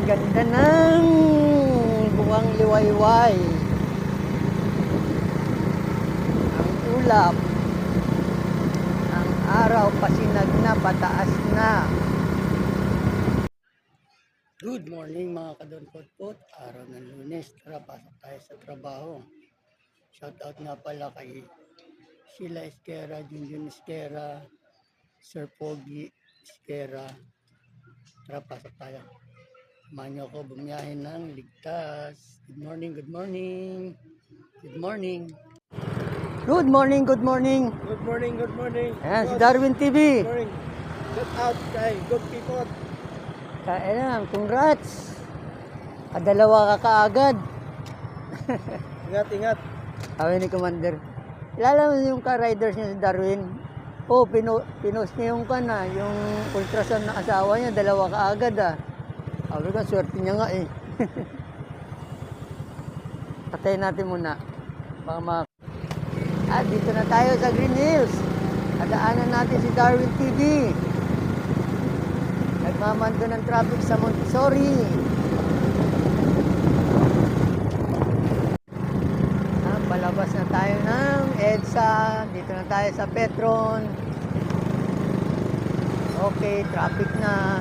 ganda ng bungang liwayway. Ang ulap. Ang araw pasinag na, pataas na. Good morning mga kadonpot-pot. Araw ng Lunes. Tara, pasok tayo sa trabaho. Shoutout nga pala kay Sheila Esquera, Junjun Esquera, Sir Pogi Esquera. Tara, pasok tayo. Samahan niyo ako bumiyahin ng ligtas. Good morning, good morning. Good morning. Good morning, good morning. Good morning, good morning. Ayan, si Darwin TV. Good morning. Shout out kay good people. Ayan, congrats. Dalawa ka kaagad. Ingat, ingat. Sabi ni Commander. Kilala mo yung ka-riders niya si Darwin? Oh, pinost niya yung yung ultrasound ng asawa niya, dalawa kaagad ah. Sabi ko, swerte niya nga eh. Patayin natin muna. Baka dito na tayo sa Green Hills. Adaanan natin si Darwin TV. Nagmamando ng traffic sa Montessori. Palabas na tayo ng EDSA. Dito na tayo sa Petron. Okay, traffic na.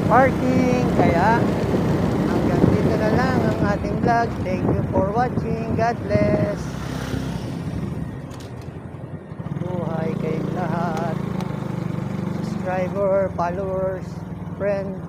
Parking, kaya hanggang dito na lang ang ating vlog. Thank you for watching. God bless. Buhay kayong lahat, subscriber, followers, friends.